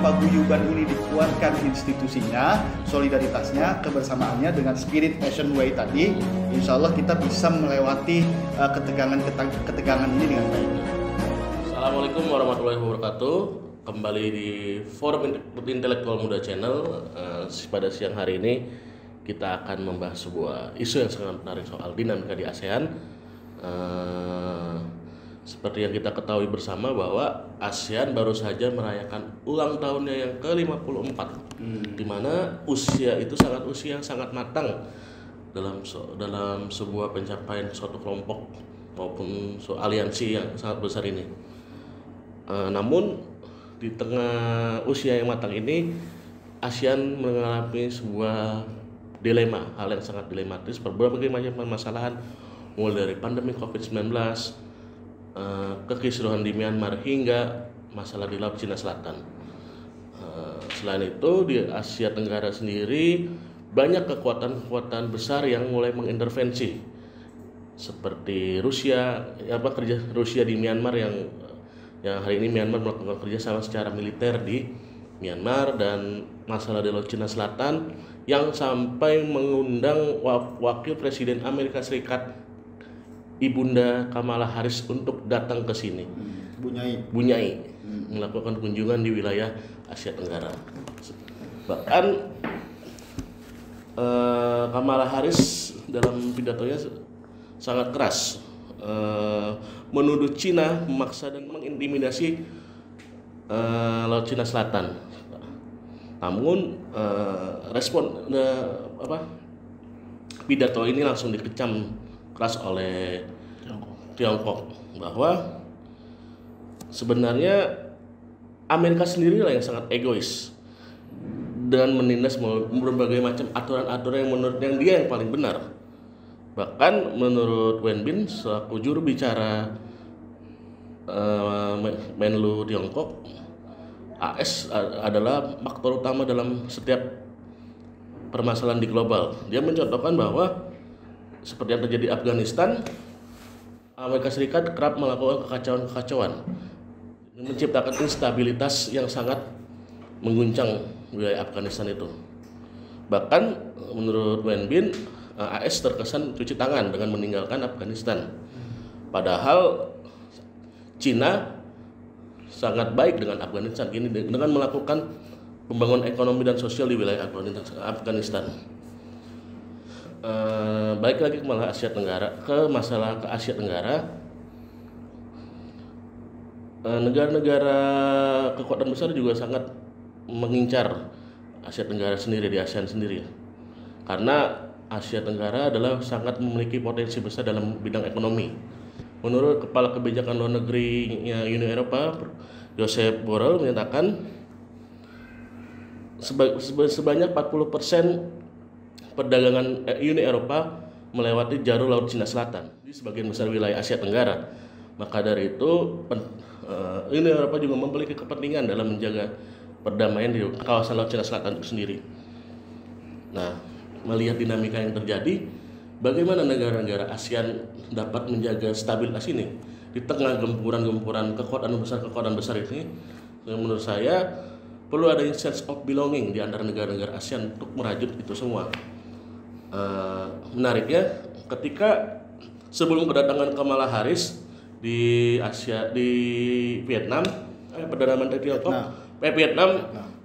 paguyuban ini dikuatkan institusinya, solidaritasnya, kebersamaannya dengan spirit Asian Way tadi, insya Allah kita bisa melewati ketegangan ini dengan baik. Assalamualaikum warahmatullahi wabarakatuh. Kembali di Forum Intelektual Muda Channel. Pada siang hari ini kita akan membahas sebuah isu yang sangat menarik soal dinamika di ASEAN. Seperti yang kita ketahui bersama bahwa ASEAN baru saja merayakan ulang tahunnya yang ke-54, di mana usia itu usia yang sangat matang dalam sebuah pencapaian suatu kelompok maupun aliansi yang sangat besar ini. Namun di tengah usia yang matang ini, ASEAN mengalami sebuah dilema, hal yang sangat dilematis, berbagai macam permasalahan, mulai dari pandemi COVID-19, kekisruhan di Myanmar, hingga masalah di Laut Cina Selatan. Selain itu, di Asia Tenggara sendiri banyak kekuatan-kekuatan besar yang mulai mengintervensi, seperti Rusia di Myanmar yang hari ini Myanmar melakukan kerjasama secara militer di Myanmar, dan masalah di Laut Cina Selatan yang sampai mengundang wakil presiden Amerika Serikat Ibunda Kamala Harris untuk datang ke sini, Bunyai, melakukan kunjungan di wilayah Asia Tenggara. Bahkan Kamala Harris dalam pidatonya sangat keras, menuduh Cina memaksa dan mengintimidasi Laut Cina Selatan. Namun respon pidato ini langsung dikecam keras oleh Tiongkok, bahwa sebenarnya Amerika sendirilah yang sangat egois dan menindas berbagai macam aturan-aturan yang menurut dia yang paling benar. Bahkan menurut Wenbin selaku juru bicara Menlu Tiongkok, AS adalah faktor utama dalam setiap permasalahan di global. Dia mencontohkan bahwa seperti yang terjadi di Afghanistan, Amerika Serikat kerap melakukan kekacauan, menciptakan instabilitas yang sangat mengguncang wilayah Afghanistan itu. Bahkan menurut Wenbin, AS terkesan cuci tangan dengan meninggalkan Afghanistan. Padahal Cina sangat baik dengan Afghanistan ini dengan melakukan pembangunan ekonomi dan sosial di wilayah Afghanistan. Baik lagi ke masalah Asia Tenggara. Negara-negara kekuatan besar juga sangat mengincar Asia Tenggara sendiri, di ASEAN sendiri, karena Asia Tenggara adalah sangat memiliki potensi besar dalam bidang ekonomi. Menurut Kepala Kebijakan Luar Negerinya Uni Eropa, Josep Borrell, menyatakan sebanyak 40% perdagangan Uni Eropa melewati jalur Laut Cina Selatan di sebagian besar wilayah Asia Tenggara. Maka dari itu Uni Eropa juga memiliki kepentingan dalam menjaga perdamaian di kawasan Laut Cina Selatan itu sendiri. Nah, melihat dinamika yang terjadi, bagaimana negara-negara ASEAN dapat menjaga stabilitas ini di tengah gempuran-gempuran kekuatan besar ini? Menurut saya perlu adanya sense of belonging di antara negara-negara ASEAN untuk merajut itu semua. Menariknya, ketika sebelum kedatangan Kamala Harris di Vietnam, Perdana Menteri Tiongkok, Vietnam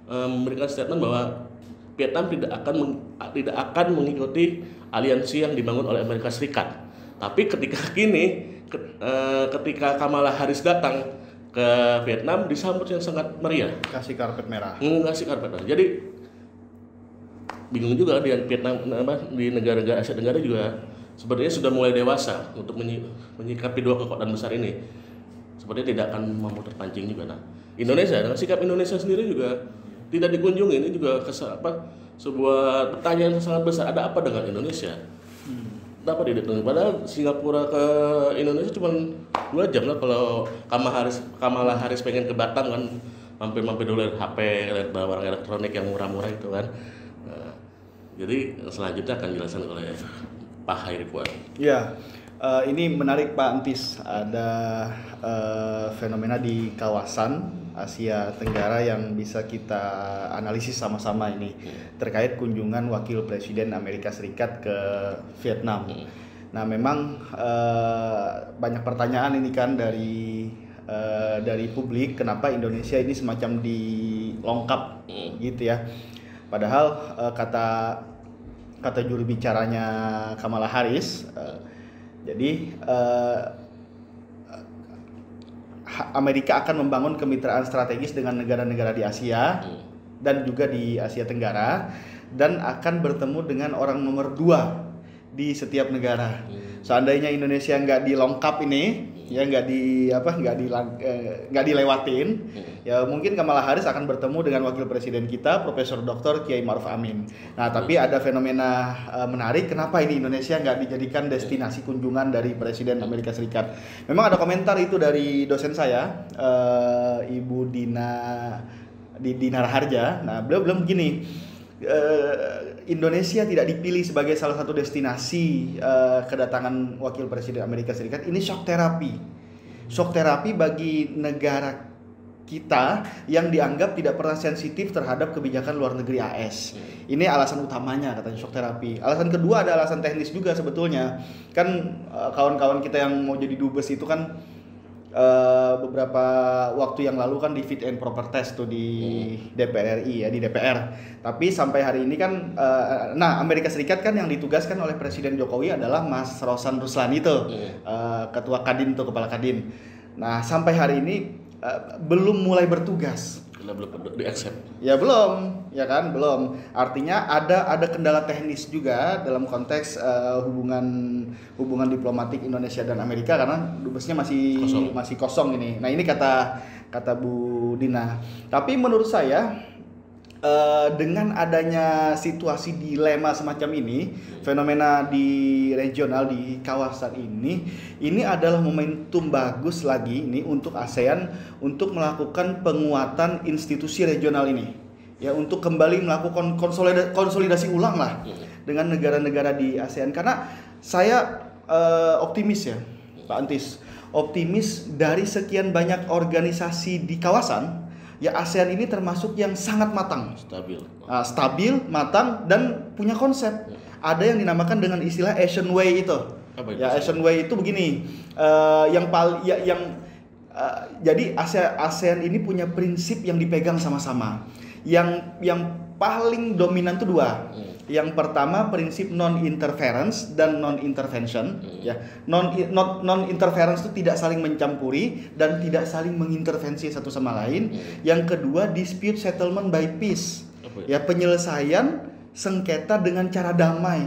memberikan statement bahwa Vietnam tidak akan mengikuti aliansi yang dibangun oleh Amerika Serikat. Tapi ketika Kamala Harris datang ke Vietnam, disambut yang sangat meriah, kasih karpet merah. Jadi bingung juga di Vietnam, di negara-negara Asia Tenggara juga sepertinya sudah mulai dewasa untuk menyikapi dua kekuatan besar ini. Sepertinya tidak akan mampu terpancing juga. Nah, Indonesia dengan sikap Indonesia sendiri juga tidak dikunjungi. Ini juga sebuah pertanyaan yang sangat besar. Ada apa dengan Indonesia? Kenapa tidak? Padahal Singapura ke Indonesia cuma 2 jam lah. Kalau Kamala Harris pengen ke Batam kan, mampir dulu lihat HP, lihat barang elektronik yang murah-murah itu kan. Jadi selanjutnya akan dijelaskan oleh Pak Hairi Fuad. Ya, ini menarik Pak Antis. Ada fenomena di kawasan Asia Tenggara yang bisa kita analisis sama-sama ini terkait kunjungan Wakil Presiden Amerika Serikat ke Vietnam. Nah, memang banyak pertanyaan ini kan dari publik, kenapa Indonesia ini semacam dilongkap gitu ya. Padahal kata juru bicaranya Kamala Harris, jadi Amerika akan membangun kemitraan strategis dengan negara-negara di Asia dan juga di Asia Tenggara, dan akan bertemu dengan orang nomor 2 di setiap negara. Seandainya Indonesia nggak dilongkap ini, ya nggak dilewatin, ya mungkin Kamala Harris akan bertemu dengan Wakil Presiden kita, Profesor Dr. Kiai Ma'ruf Amin. Nah, tapi ada fenomena menarik, kenapa ini Indonesia nggak dijadikan destinasi kunjungan dari Presiden Amerika Serikat? Memang ada komentar itu dari dosen saya, Ibu Dina Raharja. Nah, beliau bilang begini, Indonesia tidak dipilih sebagai salah satu destinasi kedatangan Wakil Presiden Amerika Serikat. Ini shock terapi bagi negara kita yang dianggap tidak pernah sensitif terhadap kebijakan luar negeri AS. Ini alasan utamanya, katanya shock terapi. Alasan kedua ada alasan teknis juga sebetulnya. Kan kawan-kawan kita yang mau jadi dubes itu kan beberapa waktu yang lalu kan di fit and proper test tuh di DPR RI ya, di DPR. Tapi sampai hari ini kan Amerika Serikat kan yang ditugaskan oleh Presiden Jokowi adalah Mas Rosan Ruslani tuh, ketua Kadin tuh, kepala Kadin. Nah, sampai hari ini belum mulai bertugas. Belum di-accept. Ya belum, ya kan, belum. Artinya ada kendala teknis juga dalam konteks hubungan diplomatik Indonesia dan Amerika, karena dubesnya masih kosong ini. Nah, ini kata Bu Dina. Tapi menurut saya dengan adanya situasi dilema semacam ini, fenomena di regional di kawasan ini adalah momentum bagus lagi ini untuk ASEAN untuk melakukan penguatan institusi regional ini, ya, untuk kembali melakukan konsolidasi ulang lah dengan negara-negara di ASEAN. Karena saya optimis ya, Pak Antis, optimis dari sekian banyak organisasi di kawasan. Ya, ASEAN ini termasuk yang sangat matang, stabil, matang, dan punya konsep. Ada yang dinamakan dengan istilah Asian Way itu. Apa itu? Ya, Asian Way itu begini, jadi ASEAN ini punya prinsip yang dipegang sama-sama. Yang paling dominan itu 2. Yang pertama prinsip non-interference dan non-intervention. Ya, non-interference itu tidak saling mencampuri dan tidak saling mengintervensi satu sama lain. Yang kedua dispute settlement by peace. Ya, penyelesaian sengketa dengan cara damai.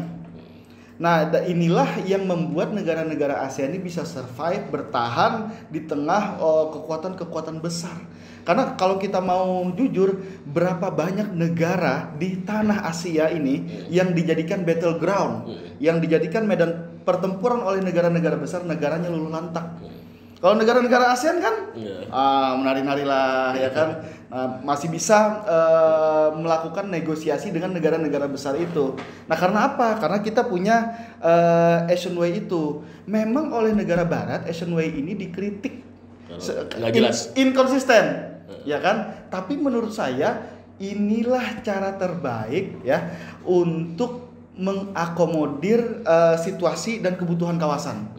Nah, inilah yang membuat negara-negara ASEAN ini bisa survive, bertahan di tengah kekuatan-kekuatan besar. Karena kalau kita mau jujur, berapa banyak negara di tanah Asia ini yang dijadikan battleground, yang dijadikan medan pertempuran oleh negara-negara besar, negaranya luluh lantak. Kalau negara-negara ASEAN kan menari-nari lah, ya kan, masih bisa melakukan negosiasi dengan negara-negara besar itu. Nah, karena apa? Karena kita punya Asian Way itu. Memang oleh negara Barat Asian Way ini dikritik nggak jelas, inkonsisten, ya kan? Tapi menurut saya inilah cara terbaik ya untuk mengakomodir situasi dan kebutuhan kawasan.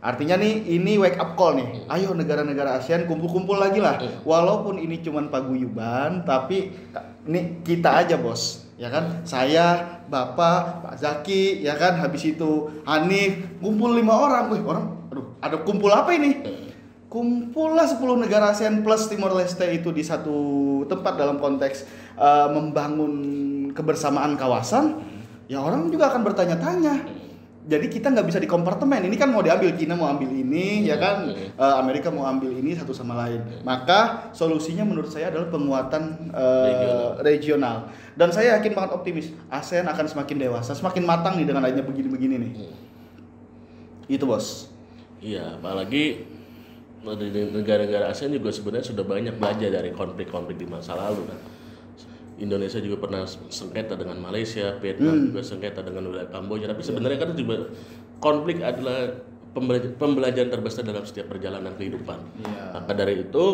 Artinya nih, ini wake up call nih. Ayo negara-negara ASEAN kumpul-kumpul lagi lah. Walaupun ini cuman paguyuban, tapi ini kita aja, bos. Ya kan? Saya, Bapak, Pak Zaki, ya kan? Habis itu Hanif, kumpul 5 orang. Wih, ada kumpul apa ini? Kumpullah 10 negara ASEAN plus Timor Leste itu di satu tempat dalam konteks membangun kebersamaan kawasan. Ya, orang juga akan bertanya-tanya. Jadi kita nggak bisa di kompartemen. Ini kan mau diambil, Cina mau ambil ini, ya kan, Amerika mau ambil ini satu sama lain. Maka solusinya menurut saya adalah penguatan regional. Dan saya yakin banget optimis, ASEAN akan semakin dewasa, semakin matang nih dengan adanya begini-begini nih. Itu, bos. Iya, apalagi negara-negara ASEAN juga sebenarnya sudah banyak belajar dari konflik-konflik di masa lalu kan. Indonesia juga pernah sengketa dengan Malaysia, Vietnam juga sengketa dengan wilayah Kamboja. Tapi sebenarnya kan juga konflik adalah pembelajaran terbesar dalam setiap perjalanan kehidupan. Maka dari itu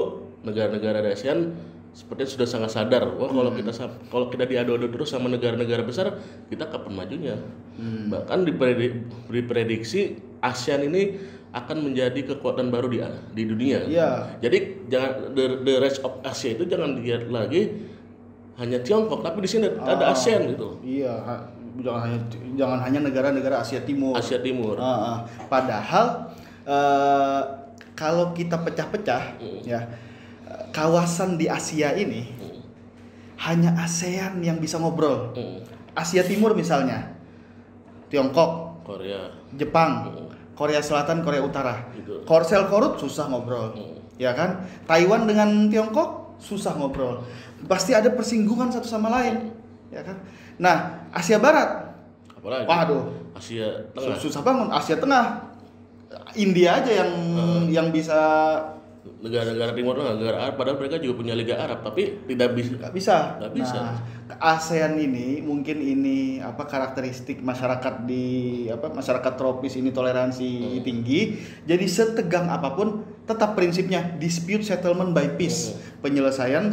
negara-negara di ASEAN sepertinya sudah sangat sadar, wah kalau kita diadu-adu terus sama negara-negara besar, kita kapan majunya. Bahkan diprediksi ASEAN ini akan menjadi kekuatan baru di dunia. Jadi jangan the rest of Asia itu jangan dilihat lagi hanya Tiongkok, tapi di sini ada ASEAN gitu. Jangan hanya negara-negara Asia Timur. Padahal kalau kita pecah-pecah ya, kawasan di Asia ini hanya ASEAN yang bisa ngobrol. Asia Timur misalnya Tiongkok, Korea, Jepang, Korea Selatan, Korea Utara. Gitu. Korsel Korut susah ngobrol. Ya kan? Taiwan dengan Tiongkok susah ngobrol. Pasti ada persinggungan satu sama lain. Ya kan? Nah, Asia Barat. Apalagi? Waduh, Asia Tengah. susah banget. Asia Tengah. India aja yang bisa. Negara-negara Timur Tengah, negara Arab, padahal mereka juga punya Liga Arab, tapi tidak bisa. Nggak bisa. Nah, ASEAN ini mungkin ini karakteristik masyarakat masyarakat tropis ini toleransi tinggi. Jadi setegang apapun tetap prinsipnya dispute settlement by peace. Penyelesaian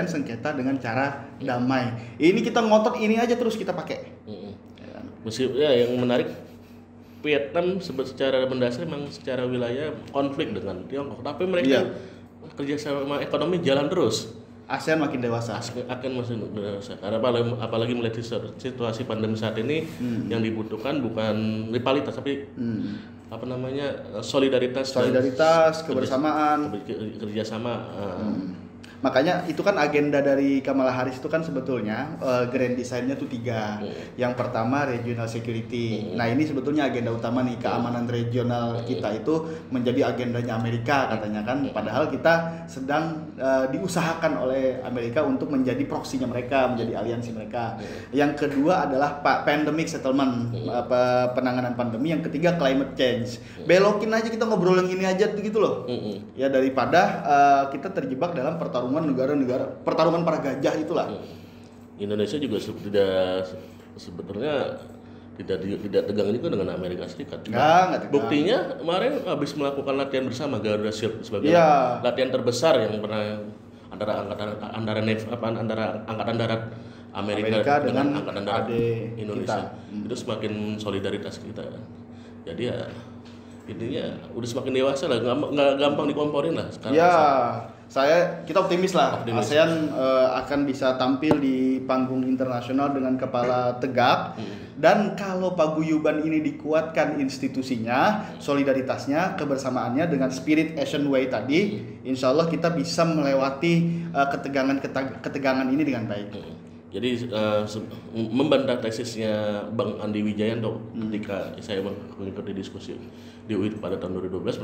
sengketa dengan cara damai. Ini kita ngotot ini aja terus kita pakai. Yang menarik, Vietnam secara mendasar memang secara wilayah konflik dengan Tiongkok, tapi mereka kerjasama ekonomi jalan terus. ASEAN makin dewasa. Akan masih dewasa. Karena apalagi melihat situasi pandemi saat ini, yang dibutuhkan bukan rivalitas tapi solidaritas, kebersamaan, kerjasama. Makanya itu kan agenda dari Kamala Harris itu kan sebetulnya grand design-nya tuh 3. Yang pertama regional security. Nah, ini sebetulnya agenda utama nih, keamanan regional kita itu menjadi agendanya Amerika katanya kan. Padahal kita sedang diusahakan oleh Amerika untuk menjadi proksinya mereka, menjadi aliansi mereka. Yang kedua adalah pandemic settlement, penanganan pandemi. Yang ketiga climate change. Belokin aja, kita ngobrol yang ini aja gitu loh. Ya, daripada kita terjebak dalam pertarungan para gajah itulah. Indonesia juga sebetulnya tidak tegang juga dengan Amerika Serikat. Nggak tegang. Buktinya kemarin habis melakukan latihan bersama Garuda Shield sebagai latihan terbesar yang pernah antara angkatan darat Amerika dengan angkatan darat Indonesia. Itu semakin solidaritas kita. Jadi ya intinya udah semakin dewasa lah, nggak gampang dikomporin lah sekarang. Kita optimis lah. ASEAN akan bisa tampil di panggung internasional dengan kepala tegak. Dan kalau paguyuban ini dikuatkan institusinya, solidaritasnya, kebersamaannya dengan spirit Asian Way tadi, insya Allah kita bisa melewati ketegangan ini dengan baik. Jadi membantah tesisnya Bang Andi Wijayanto ketika saya mengikuti diskusi di UIT pada tahun 2012,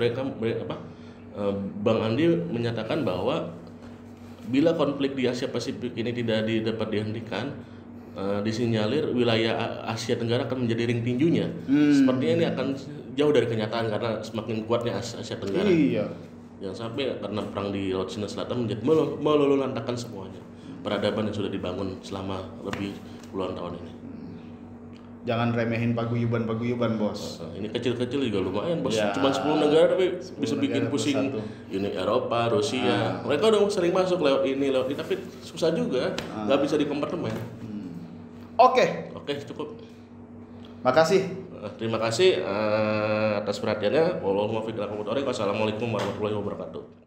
Bang Andi menyatakan bahwa bila konflik di Asia Pasifik ini tidak dapat dihentikan, disinyalir wilayah Asia Tenggara akan menjadi ring tinjunya. Sepertinya ini akan jauh dari kenyataan karena semakin kuatnya Asia Tenggara. Jangan sampai karena perang di Laut Cina Selatan menjadi meluluhlantakkan semuanya peradaban yang sudah dibangun selama lebih puluhan tahun ini. Jangan remehin paguyuban bos. Ini kecil-kecil juga lumayan bos. Cuma 10 negara tapi bisa bikin pusing. Uni Eropa, Rusia. Mereka udah sering masuk lewat ini tapi susah juga. Nggak bisa dikompartemen. Oke, cukup. Makasih. Terima kasih atas perhatiannya. Wassalamualaikum warahmatullahi wabarakatuh.